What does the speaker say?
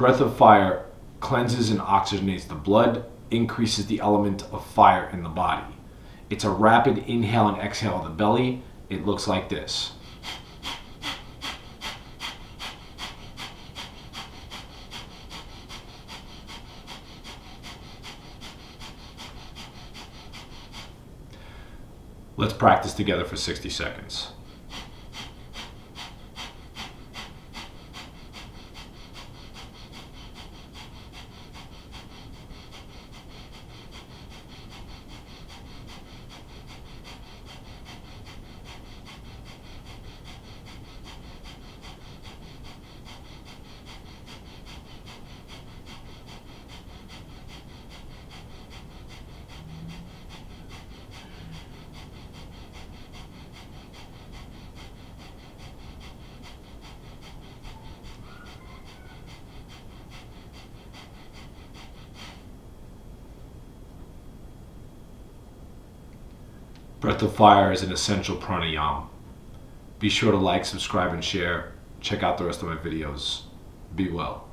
Breath of fire cleanses and oxygenates the blood, increases the element of fire in the body. It's a rapid inhale and exhale of the belly. It looks like this. Let's practice together for 60 seconds. Breath of fire is an essential pranayama. Be sure to like, subscribe, and share. Check out the rest of my videos. Be well.